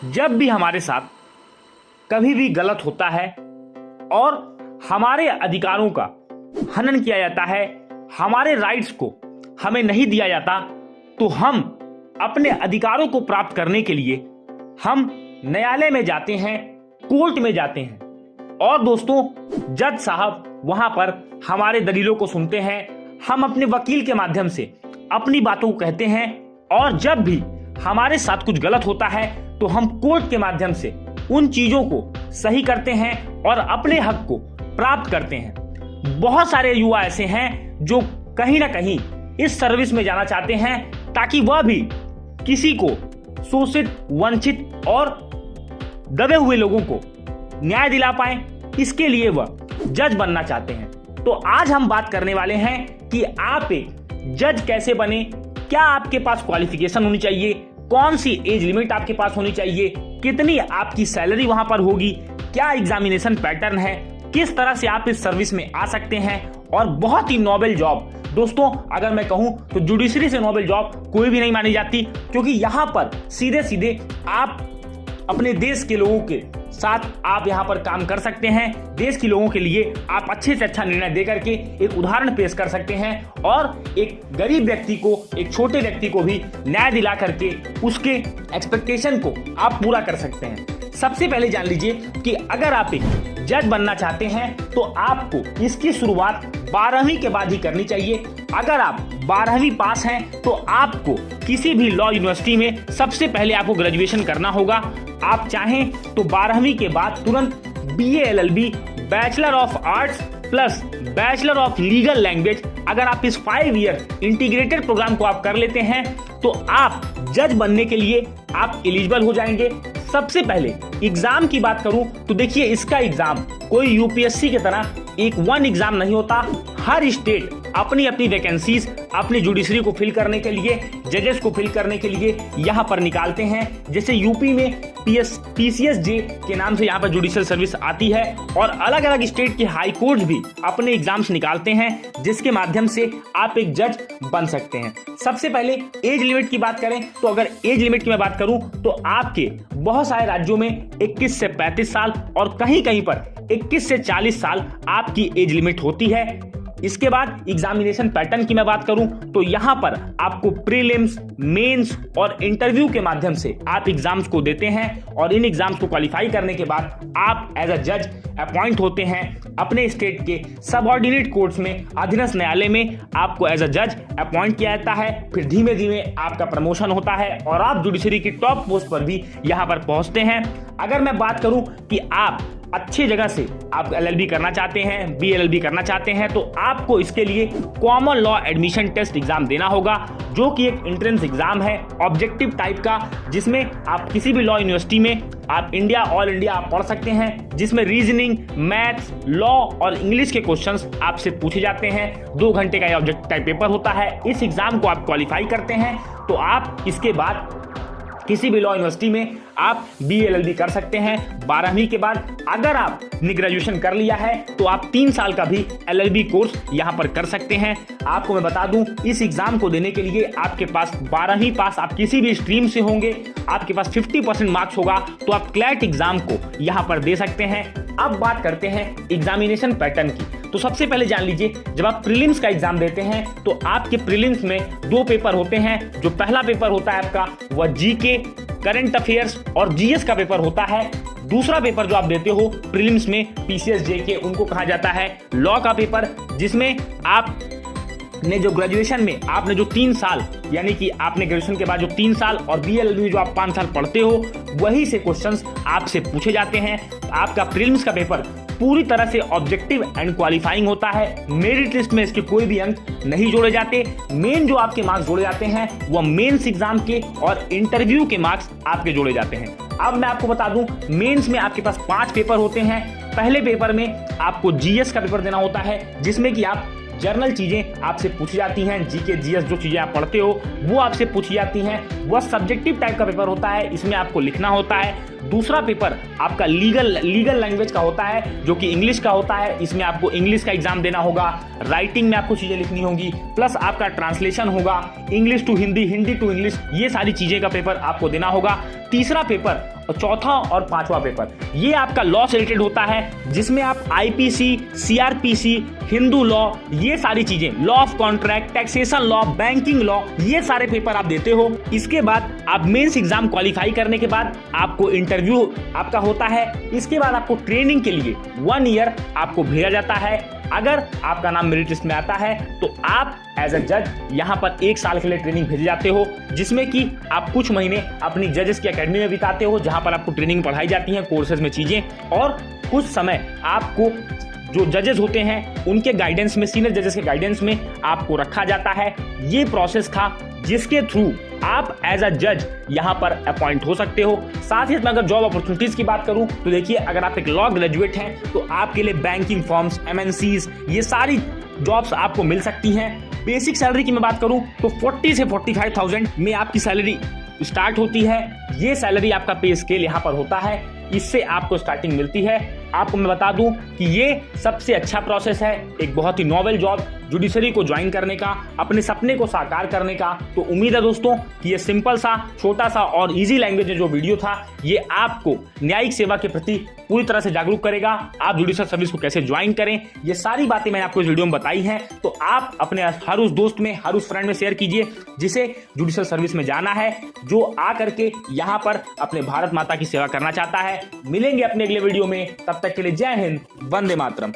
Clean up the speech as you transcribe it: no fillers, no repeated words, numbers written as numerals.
जब भी हमारे साथ कभी भी गलत होता है और हमारे अधिकारों का हनन किया जाता है, हमारे राइट्स को हमें नहीं दिया जाता, तो हम अपने अधिकारों को प्राप्त करने के लिए हम न्यायालय में जाते हैं, कोर्ट में जाते हैं। और दोस्तों, जज साहब वहां पर हमारे दलीलों को सुनते हैं, हम अपने वकील के माध्यम से अपनी बातों को कहते हैं, और जब भी हमारे साथ कुछ गलत होता है तो हम कोर्ट के माध्यम से उन चीजों को सही करते हैं और अपने हक को प्राप्त करते हैं। बहुत सारे युवा ऐसे हैं जो कहीं ना कहीं इस सर्विस में जाना चाहते हैं ताकि वह भी किसी को शोषित, वंचित और दबे हुए लोगों को न्याय दिला पाए, इसके लिए वह जज बनना चाहते हैं। तो आज हम बात करने वाले हैं कि आप एक जज कैसे बने, क्या आपके पास क्वालिफिकेशन होनी चाहिए, कौन सी एज लिमिट आपके पास होनी चाहिए, कितनी आपकी सैलरी वहां पर होगी, क्या एग्जामिनेशन पैटर्न है, किस तरह से आप इस सर्विस में आ सकते हैं। और बहुत ही नोबेल जॉब दोस्तों, अगर मैं कहूं तो जुडिशरी से नोबेल जॉब कोई भी नहीं मानी जाती, क्योंकि यहां पर सीधे सीधे आप अपने देश के लोगों के साथ आप यहां पर काम कर सकते हैं। देश के लोगों के लिए आप अच्छे से अच्छा निर्णय दे करके एक उदाहरण पेश कर सकते हैं और एक गरीब व्यक्ति को, एक छोटे व्यक्ति को भी न्याय दिला करके उसके एक्सपेक्टेशन को आप पूरा कर सकते हैं। सबसे पहले जान लीजिए कि अगर आप एक जज बनना चाहते हैं तो आपको इसकी शुरुआत 12वीं के बाद ही करनी चाहिए। अगर आप 12वीं पास हैं तो आपको किसी भी लॉ यूनिवर्सिटी में सबसे पहले आपको ग्रेजुएशन करना होगा। आप चाहें तो 12वीं के बाद तुरंत BA LLB, bachelor of arts plus bachelor of legal language, अगर आप इस 5 ईयर इंटीग्रेटेड प्रोग्राम को आप कर लेते हैं तो आप जज बनने के लिए आप एलिजिबल हो जाएंगे। सबसे पहले एग्जाम की बात करूं तो देखिए, इसका एग्जाम कोई UPSC की तरह एक वन एग्जाम नहीं होता। हर स्टेट अपनी अपनी वैकेंसीज अपनी जुडिशरी को फिल करने के लिए, जजेस को फिल करने के लिए यहां पर निकालते हैं। जैसे यूपी में PCSJ के नाम से यहां पर जुडिशियल सर्विस आती है, और अलग अलग स्टेट के हाई कोर्ट भी अपने एग्जाम्स निकालते हैं जिसके माध्यम से आप एक जज बन सकते हैं। सबसे पहले एज लिमिट की बात करें तो अगर एज लिमिट की मैं बात करूं तो आपके बहुत सारे राज्यों में 21 से 35 साल और कहीं कहीं पर 21 से 40 साल आपकी एज लिमिट होती है। इसके बाद एग्जामिनेशन पैटर्न की मैं बात करूं तो यहां पर आपको प्रीलिम्स, मेंस और इंटरव्यू के माध्यम से आप एग्जाम्स को देते हैं, और इन एग्जाम्स को क्वालिफाई करने के बाद आप एज अ जज अपॉइंट होते हैं अपने स्टेट के सबऑर्डिनेट कोर्ट्स में। अधीनस्थ न्यायालय में आपको एज अ जज अपॉइंट किया जाता है। फिर धीमे धीमे आपका प्रमोशन होता है और आप जुडिशरी की टॉप पोस्ट पर भी यहां पर पहुंचते हैं। अगर मैं बात करूं कि आप अच्छी जगह से आप LLB करना चाहते हैं, BLLB करना चाहते हैं, तो आपको इसके लिए common law admission test exam देना होगा, जो कि एक एंट्रेंस एग्जाम है ऑब्जेक्टिव टाइप का, जिसमें आप किसी भी लॉ यूनिवर्सिटी में आप इंडिया, ऑल इंडिया आप पढ़ सकते हैं, जिसमें रीजनिंग, मैथ्स, लॉ और इंग्लिश के क्वेश्चंस आपसे पूछे जाते हैं। 2 घंटे का ये ऑब्जेक्टिव टाइप पेपर होता है। इस एग्जाम को आप क्वालिफाई करते हैं तो आप इसके बाद किसी भी लॉ यूनिवर्सिटी में आप BLLB कर सकते हैं 12वीं के बाद। अगर आपने ग्रेजुएशन कर लिया है तो आप 3 साल का भी LLB कोर्स यहां पर कर सकते हैं। आपको मैं बता दूं, इस एग्जाम को देने के लिए आपके पास 12वीं पास आप किसी भी स्ट्रीम से होंगे, आपके पास 50% मार्क्स होगा तो आप क्लैट एग्जाम को यहां पर दे सकते हैं। अब बात करते हैं एग्जामिनेशन पैटर्न की। तो सबसे पहले जान लीजिए, जब आप प्रीलिम्स का एग्जाम देते हैं तो आपके प्रीलिम्स में 2 पेपर होते हैं। जो पहला पेपर होता है आपका वह GK, करंट अफेयर्स और GS का पेपर होता है। दूसरा पेपर जो आप देते हो प्रीलिम्स में PCSJ के, उनको कहा जाता है लॉ का पेपर, जिसमें आप ने जो ग्रेजुएशन में आपने जो 3 साल, यानी कि आपने ग्रेजुएशन के बाद जो 3 साल और BLLB जो आप 5 साल पढ़ते हो, वही से क्वेश्चंस आपसे पूछे जाते हैं। आपका प्रीलिम्स का पेपर पूरी तरह से ऑब्जेक्टिव एंड क्वालिफाइंग होता है। मेरिट लिस्ट में इसके कोई भी अंक नहीं जोड़े जाते। मेन जो आपके मार्क्स जोड़े जाते हैं वह मेंस एग्जाम के और इंटरव्यू के मार्क्स आपके जोड़े जाते हैं। अब मैं आपको बता दूं, मेंस में आपके पास 5 पेपर होते हैं। पहले पेपर में आपको GS का पेपर देना होता है, जिसमें कि आप जर्नल चीजें आपसे पूछी जाती हैं। GK GS जो चीजें आप पढ़ते हो वो आपसे पूछी जाती हैं। वह सब्जेक्टिव टाइप का पेपर होता है, इसमें आपको लिखना होता है। दूसरा पेपर आपका लीगल लैंग्वेज का होता है, जो कि इंग्लिश का होता है। इसमें आपको इंग्लिश का एग्जाम देना होगा, राइटिंग में आपको चीजें लिखनी होगी, प्लस आपका ट्रांसलेशन होगा, English to Hindi, Hindi to English, ये सारी चीजें का पेपर आपको देना होगा। तीसरा पेपर और चौथा और पांचवा पेपर ये आपका लॉ से रिलेटेड होता है, जिसमें आप आईपीसी, सीआरपीसी, हिंदू लॉ, ये सारी चीजें, law of contract, taxation law, banking law, ये सारे पेपर आप देते हो। इसके बाद आप मेंस एग्जाम क्वालिफाई करने के बाद आपको इंटरव्यू आपका होता है। इसके बाद आपको ट्रेनिंग के लिए 1 ईयर आपको भेजा जाता है। अगर आपका नाम मेरिट लिस्ट में आता है तो आप एज अ जज यहाँ पर 1 साल के लिए ट्रेनिंग भेजे जाते हो, जिसमें कि आप कुछ महीने अपनी जजेस की एकेडमी में बिताते हो, जहां पर आपको ट्रेनिंग पढ़ाई जाती है, कोर्सेज में चीजें, और कुछ समय आपको जो जजेस होते हैं उनके गाइडेंस में, सीनियर जजेस के गाइडेंस में आपको रखा जाता है। ये प्रोसेस था जिसके थ्रू आप एज अ जज यहां पर अपॉइंट हो सकते हो। साथ ही मैं अगर जॉब अपॉर्चुनिटीज की बात करूं तो देखिए, अगर आप एक लॉ ग्रेजुएट हैं तो आपके लिए बैंकिंग फर्म्स, एमएनसीज, ये सारी जॉब्स आपको मिल सकती हैं। बेसिक सैलरी की मैं बात करूं तो 40 से 45,000 में आपकी सैलरी स्टार्ट होती है। ये सैलरी आपका पे स्केल यहाँ पर होता है, इससे आपको स्टार्टिंग मिलती है। आपको मैं बता दूं कि ये सबसे अच्छा प्रोसेस है, एक बहुत ही नोवेल जॉब जुडिशरी को ज्वाइन करने का, अपने सपने को साकार करने का। तो उम्मीद है दोस्तों कि ये सिंपल सा, छोटा सा और इजी लैंग्वेज में जो वीडियो था ये आपको न्यायिक सेवा के प्रति पूरी तरह से जागरूक करेगा। आप जुडिशल सर्विस को कैसे ज्वाइन करें, ये सारी बातें मैंने आपको इस वीडियो में बताई हैं। तो आप अपने हर उस दोस्त में, हर उस फ्रेंड में शेयर कीजिए जिसे जुडिशल सर्विस में जाना है, जो आ करके यहाँ पर अपने भारत माता की सेवा करना चाहता है। मिलेंगे अपने अगले वीडियो में, तब तक के लिए जय हिंद, वंदे मातरम।